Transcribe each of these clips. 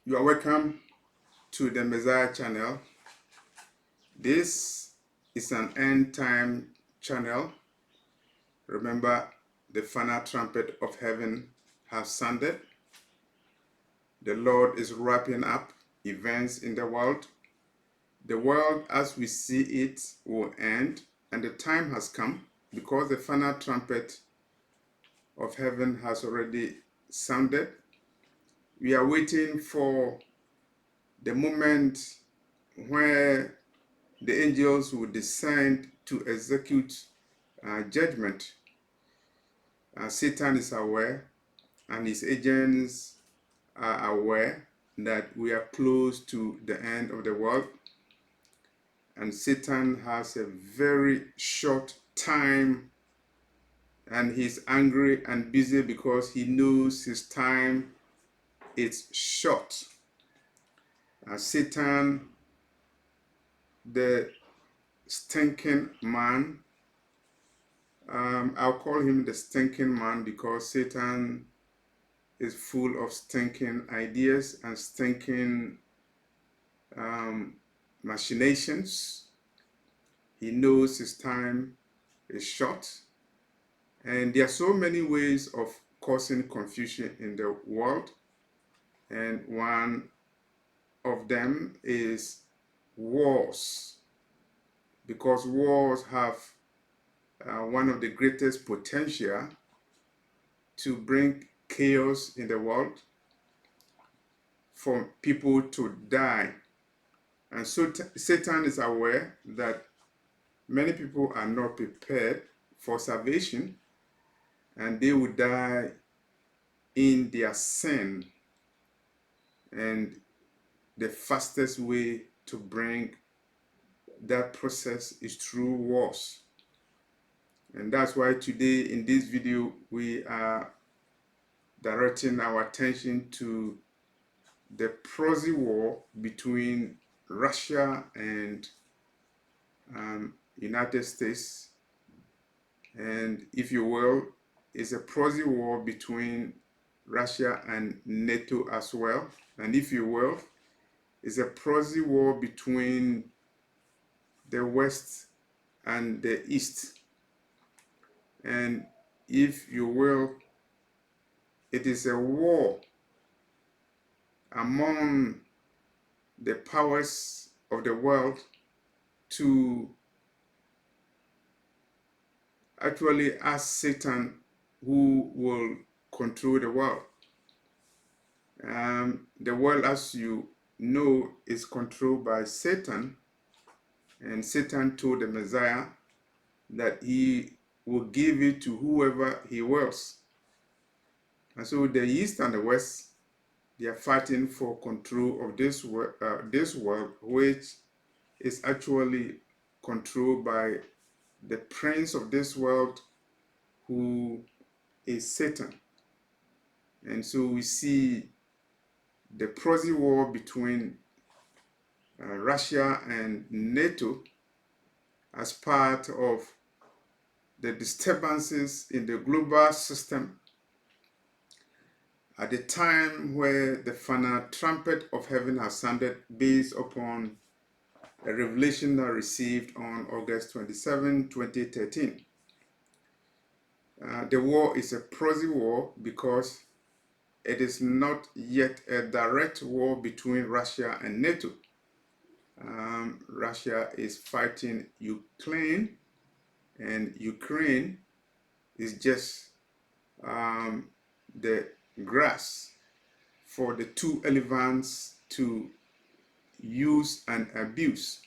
You are welcome to the Messiah channel. This is an end time channel. Remember, the final trumpet of heaven has sounded. The Lord is wrapping up events in the world. The world as we see it will end, and the time has come because the final trumpet of heaven has already sounded. We are waiting for the moment where the angels will descend to execute judgment. Satan is aware, and his agents are aware that we are close to the end of the world, and Satan has a very short time, and he's angry and busy because he knows his time is short. Satan, the stinking man, I'll call him the stinking man because Satan is full of stinking ideas and stinking machinations. He knows his time is short, and there are so many ways of causing confusion in the world, and one of them is wars, because wars have one of the greatest potential to bring chaos in the world, for people to die. And so Satan is aware that many people are not prepared for salvation, and they will die in their sin. And the fastest way to bring that process is through wars. And that's why today in this video we are directing our attention to the proxy war between Russia and United States, and if you will, it's a proxy war between Russia and NATO as well, and if you will, it's a proxy war between the West and the East, and if you will, it is a war among the powers of the world to actually ask Satan who will control the world. The world, as you know, is controlled by Satan, and Satan told the Messiah that he will give it to whoever he wills. And so the East and the West, they are fighting for control of this world, which is actually controlled by the prince of this world, who is Satan. And so we see the proxy war between Russia and NATO as part of the disturbances in the global system at the time where the final trumpet of heaven has sounded, based upon a revelation that I received on August 27, 2013. The war is a proxy war because it is not yet a direct war between Russia and NATO. Russia is fighting Ukraine, and Ukraine is just the grass for the two elephants to use and abuse.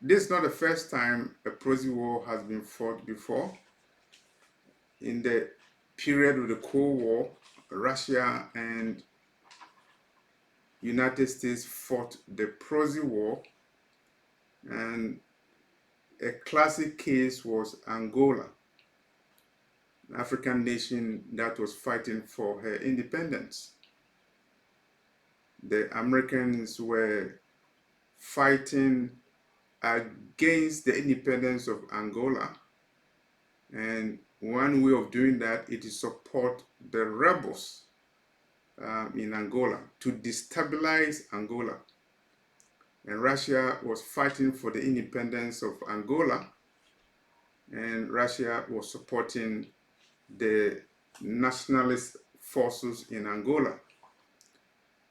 This is not the first time a proxy war has been fought before. In the period of the Cold War, Russia and United States fought the proxy war, and a classic case was Angola, an African nation that was fighting for her independence. The Americans were fighting against the independence of Angola, and one way of doing that is to support the rebels in Angola to destabilize Angola. And Russia was fighting for the independence of Angola, and Russia was supporting the nationalist forces in Angola.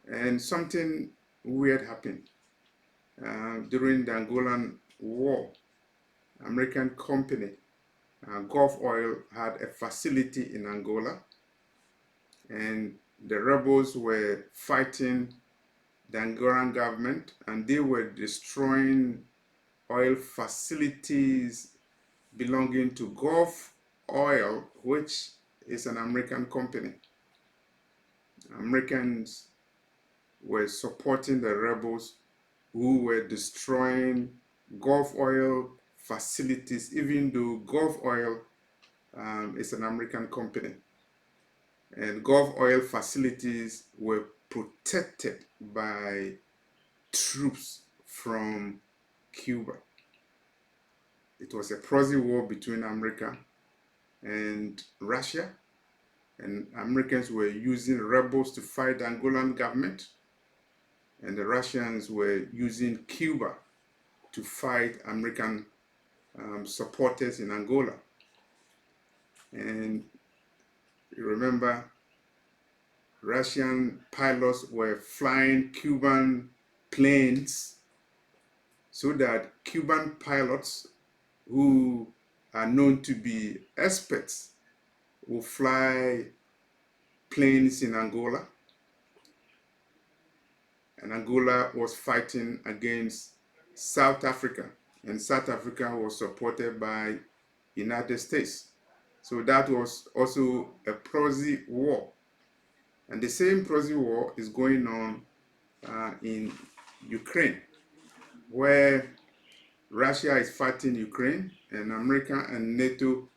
And something weird happened. During the Angolan War, American company Gulf Oil had a facility in Angola, and the rebels were fighting the Angolan government, and they were destroying oil facilities belonging to Gulf Oil, which is an American company. Americans were supporting the rebels who were destroying Gulf Oil facilities, even though Gulf Oil is an American company. And Gulf Oil facilities were protected by troops from Cuba. It was a proxy war between America and Russia, and Americans were using rebels to fight the Angolan government, and the Russians were using Cuba to fight American supporters in Angola. And you remember, Russian pilots were flying Cuban planes so that Cuban pilots who are known to be experts will fly planes in Angola. And Angola was fighting against South Africa, and South Africa was supported by United States. So that was also a proxy war. And the same proxy war is going on in Ukraine, where Russia is fighting Ukraine, and America and NATO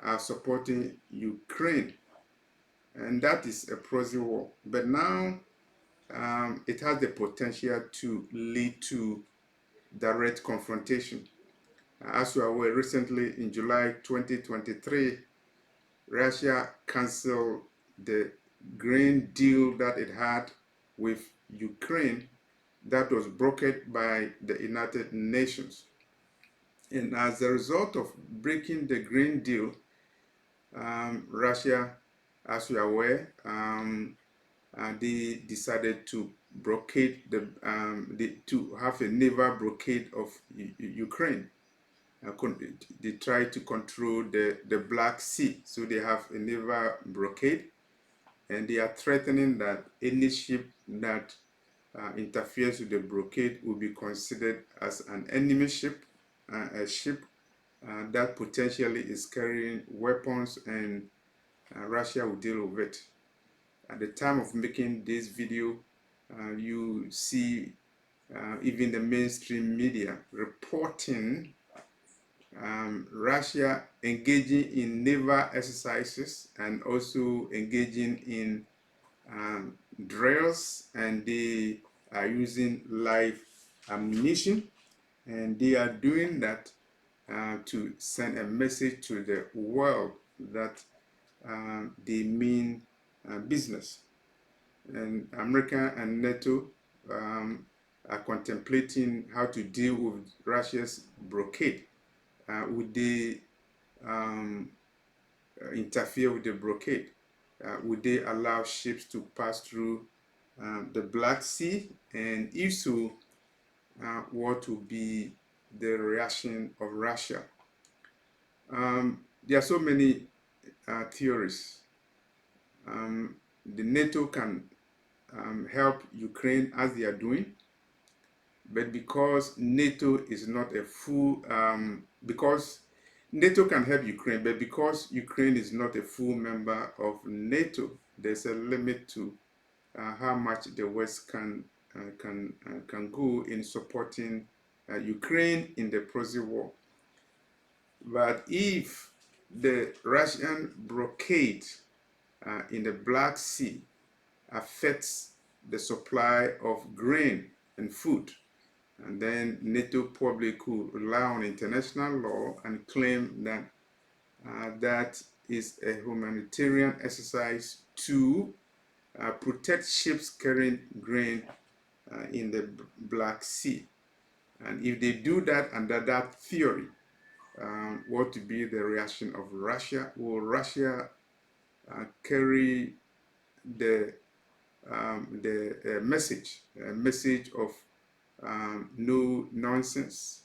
are supporting Ukraine. And that is a proxy war. But now it has the potential to lead to direct confrontation. As you are aware, recently in July 2023, Russia canceled the grain deal that it had with Ukraine that was brokered by the United Nations. And as a result of breaking the grain deal, Russia, as you are aware, they decided to blockade to have a naval blockade of Ukraine. They try to control the Black Sea, so they have a naval blockade, and they are threatening that any ship that interferes with the blockade will be considered as an enemy ship, a ship that potentially is carrying weapons, and Russia will deal with it. At the time of making this video, you see even the mainstream media reporting Russia engaging in naval exercises and also engaging in drills, and they are using live ammunition, and they are doing that to send a message to the world that they mean business. And America and NATO are contemplating how to deal with Russia's blockade. Would they interfere with the blockade? Would they allow ships to pass through the Black Sea? And if so, what would be the reaction of Russia? There are so many theories. The NATO can help Ukraine as they are doing, but because NATO is not a full, because NATO can help Ukraine, but because Ukraine is not a full member of NATO, there's a limit to how much the West can go in supporting Ukraine in the proxy war. But if the Russian blockade in the Black Sea affects the supply of grain and food, and then NATO probably could rely on international law and claim that that is a humanitarian exercise to protect ships carrying grain in the Black Sea. And if they do that under that theory, what to be the reaction of Russia? Will Russia carry the message of no nonsense,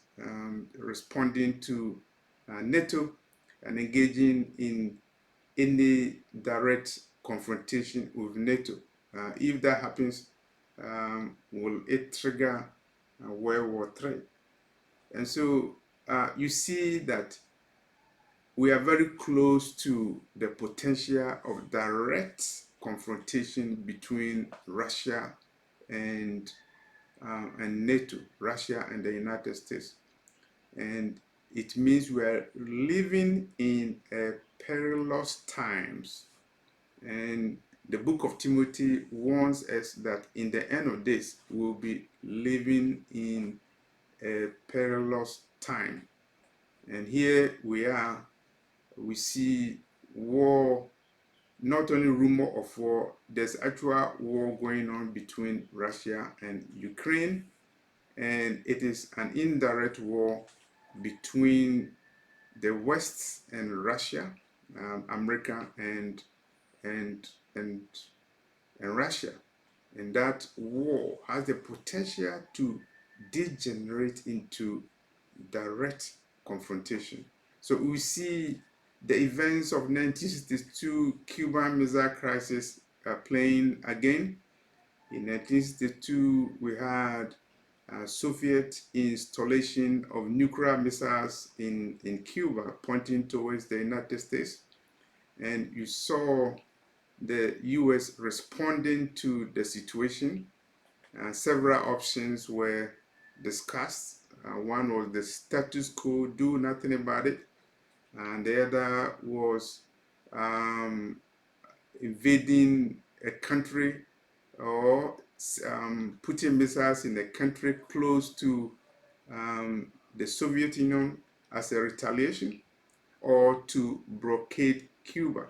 responding to NATO and engaging in any direct confrontation with NATO? If that happens, will it trigger World War III? And so you see that we are very close to the potential of direct confrontation between Russia and NATO, Russia and the United States. And it means we are living in a perilous times. And the book of Timothy warns us that in the end of days, we'll be living in a perilous time. And here we are, we see war, not only rumor of war, there's actual war going on between Russia and Ukraine, and it is an indirect war between the West and Russia, America and and and and Russia. And that war has the potential to degenerate into direct confrontation. So we see the events of 1962 Cuban Missile Crisis playing again. In 1962, we had Soviet installation of nuclear missiles in Cuba, pointing towards the United States. And you saw the US responding to the situation. Several options were discussed. One was the status quo, do nothing about it. And the other was invading a country or putting missiles in a country close to the Soviet Union as a retaliation, or to blockade Cuba.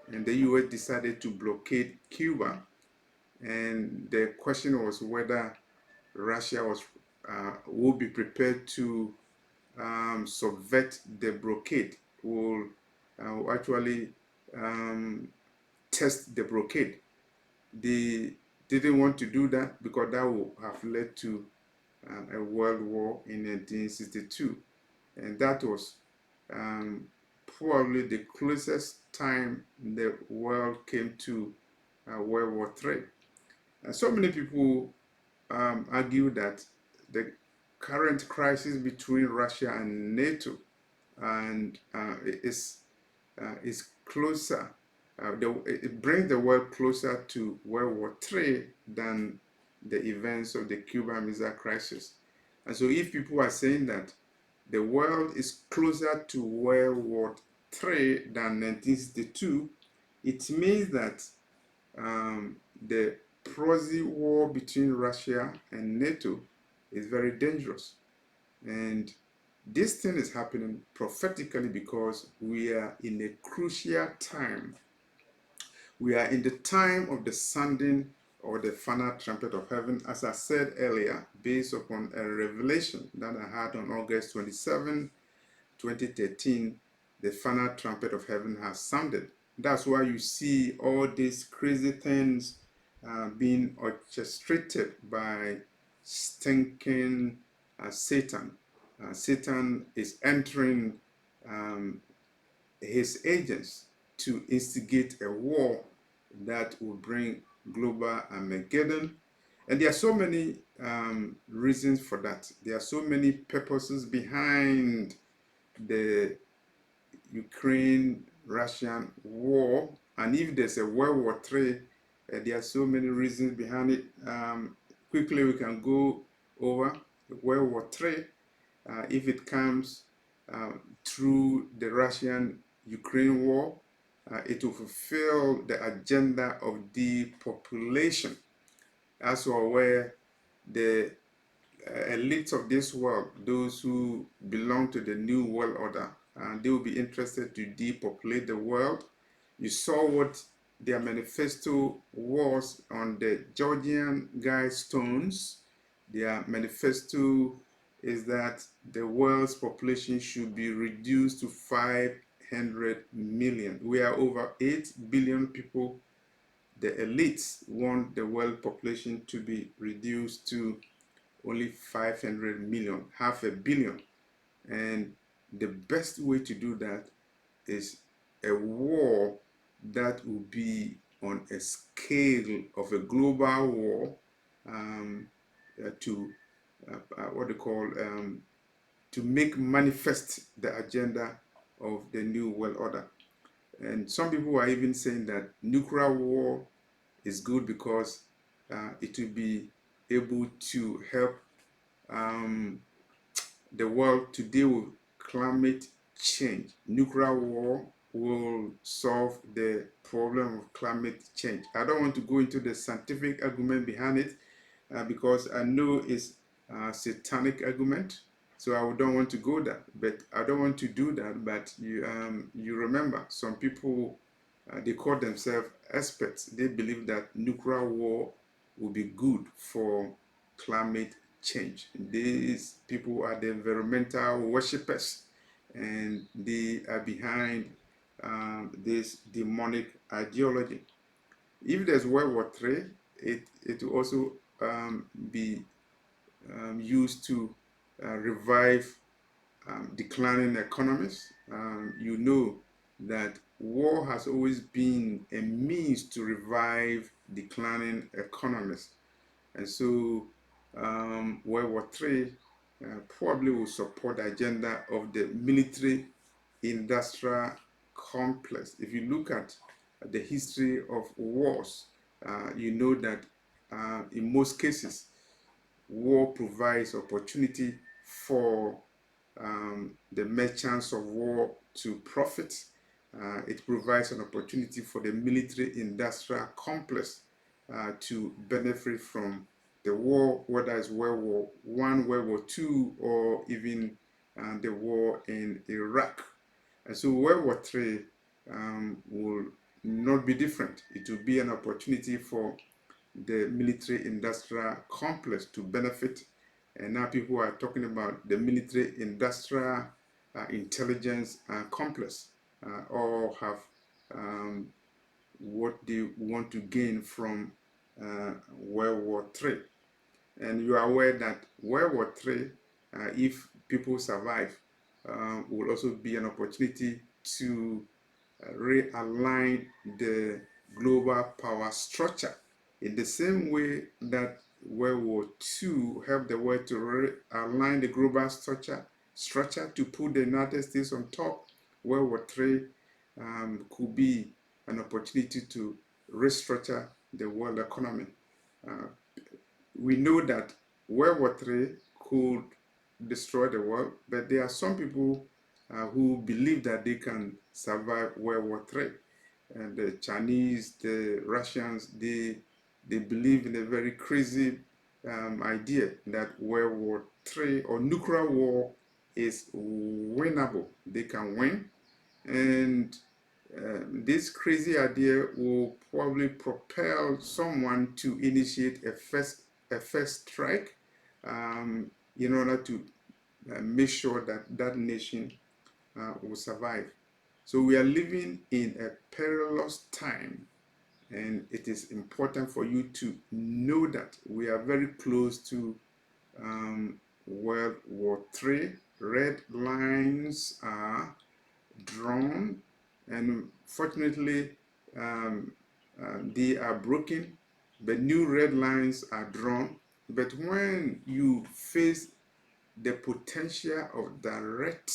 And the US decided to blockade Cuba. And the question was whether Russia would be prepared to subvert the blockade, will actually test the blockade. They didn't want to do that because that would have led to a world war in 1962. And that was probably the closest time the world came to World War III. And so many people argue that the current crisis between Russia and NATO and is closer. It brings the world closer to World War III than the events of the Cuban Missile Crisis. And so, if people are saying that the world is closer to World War III than 1962, it means that the proxy war between Russia and NATO is very dangerous. And this thing is happening prophetically because we are in a crucial time. We are in the time of the sounding or the final trumpet of heaven, as I said earlier, based upon a revelation that I had on August 27, 2013. The final trumpet of heaven has sounded. That's why you see all these crazy things being orchestrated by stinking Satan. Satan is entering his agents to instigate a war that will bring global Armageddon. And there are so many reasons for that. There are so many purposes behind the Ukraine-Russian war. And if there's a World War III, there are so many reasons behind it. Quickly, we can go over World War III. If it comes through the Russian-Ukraine war, it will fulfill the agenda of depopulation. As we're aware, the elites of this world, those who belong to the New World Order, they will be interested to depopulate the world. You saw what their manifesto was on the Georgian guidestones. Their manifesto is that the world's population should be reduced to 500 million. We are over 8 billion people. The elites want the world population to be reduced to only 500 million, half a billion. And the best way to do that is a war that will be on a scale of a global war, to what they call to make manifest the agenda of the new world order. And some people are even saying that nuclear war is good because it will be able to help the world to deal with climate change. Nuclear war will solve the problem of climate change. I don't want to go into the scientific argument behind it because I know it's a satanic argument. So I don't want to go there, but I don't want to do that. But you remember, some people they call themselves experts. They believe that nuclear war will be good for climate change. These people are the environmental worshippers, and they are behind this demonic ideology. If there's World War III, it will also be used to revive declining economies. You know that war has always been a means to revive declining economies. And so World War III probably will support the agenda of the military industrial complex. If you look at the history of wars, you know that in most cases, war provides opportunity for the merchants of war to profit. It provides an opportunity for the military industrial complex to benefit from the war, whether it's World War I, World War II, or even the war in Iraq. And so World War III will not be different. It will be an opportunity for the military industrial complex to benefit. And now people are talking about the military industrial intelligence complex, or have what they want to gain from World War III. And you are aware that World War III, if people survive, will also be an opportunity to realign the global power structure in the same way that World War II helped the world to realign the global structure to put the United States on top. World War III could be an opportunity to restructure the world economy. We know that World War III could destroy the world, but there are some people who believe that they can survive World War III. And the Chinese, the Russians, they believe in a very crazy idea that World War III or nuclear war is winnable. They can win, and this crazy idea will probably propel someone to initiate a first strike in order to make sure that that nation will survive. So we are living in a perilous time, and it is important for you to know that we are very close to World War III. Red lines are drawn, and fortunately they are broken, but new red lines are drawn. But when you face the potential of direct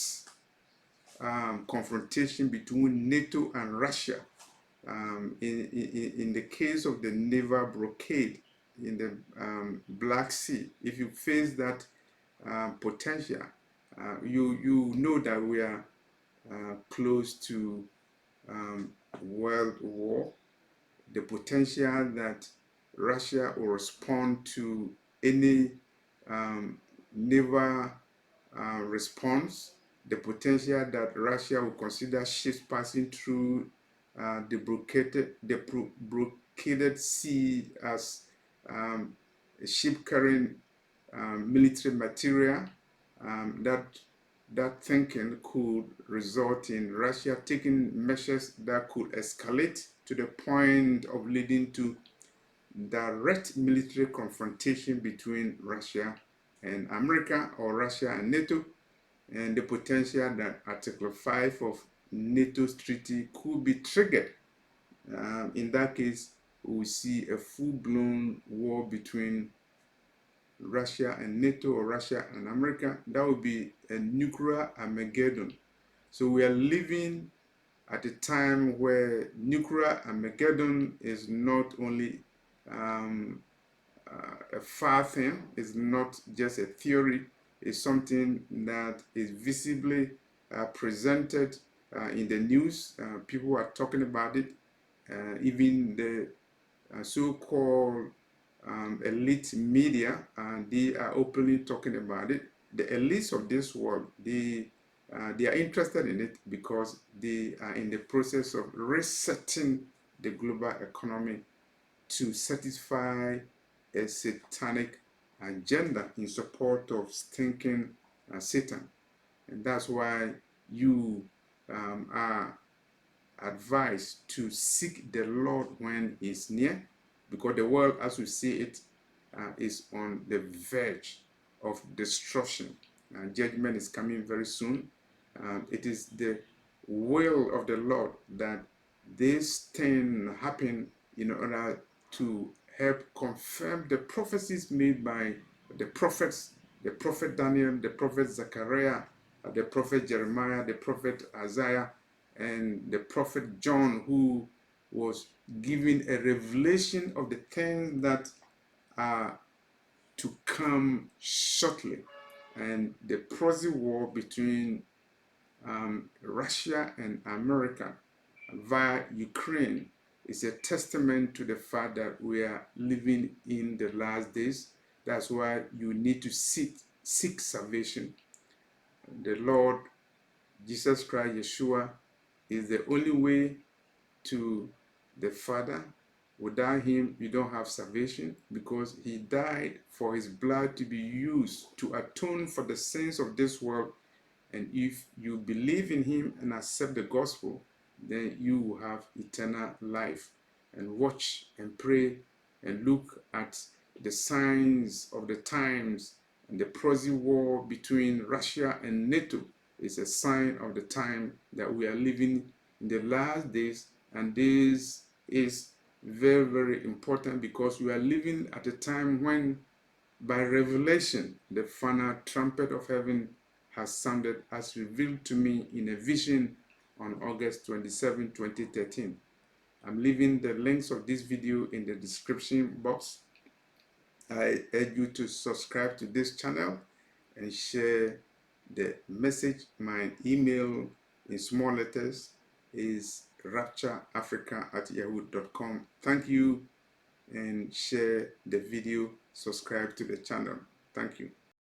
confrontation between NATO and Russia, in the case of the naval blockade in the Black Sea, if you face that potential, you know that we are close to world war. The potential that Russia will respond to any naval response, the potential that Russia will consider ships passing through the brocaded sea as a ship carrying military material. That thinking could result in Russia taking measures that could escalate to the point of leading to direct military confrontation between Russia and America, or Russia and NATO, and the potential that Article 5 of NATO's treaty could be triggered. In that case, we will see a full-blown war between Russia and NATO, or Russia and America. That would be a nuclear Armageddon. So we are living at a time where nuclear Armageddon is not only a far thing, it's not just a theory, it's something that is visibly presented in the news. People are talking about it. Even the so-called elite media, they are openly talking about it. The elites of this world, they are interested in it because they are in the process of resetting the global economy to satisfy a satanic agenda in support of stinking Satan. And that's why you are advised to seek the Lord when He's near, because the world, as we see it, is on the verge of destruction. Judgment is coming very soon. It is the will of the Lord that this thing happen in order to help confirm the prophecies made by the prophets, the prophet Daniel, the prophet Zechariah, the prophet Jeremiah, the prophet Isaiah, and the prophet John, who was given a revelation of the things that are to come shortly. And the proxy war between Russia and America via Ukraine is a testament to the fact that we are living in the last days. That's why you need to seek salvation. The Lord Jesus Christ, Yeshua, is the only way to the Father. Without Him, you don't have salvation, because He died for His blood to be used to atone for the sins of this world. And if you believe in Him and accept the gospel, then you will have eternal life. And watch and pray and look at the signs of the times. And the proxy war between Russia and NATO is a sign of the time that we are living in the last days. And this is very, very important, because we are living at a time when, by revelation, the final trumpet of heaven has sounded, as revealed to me in a vision on August 27, 2013. I'm leaving the links of this video in the description box. I urge you to subscribe to this channel and share the message. My email in small letters is raptureafrica@yahoo.com. Thank you, and share the video, subscribe to the channel. Thank you.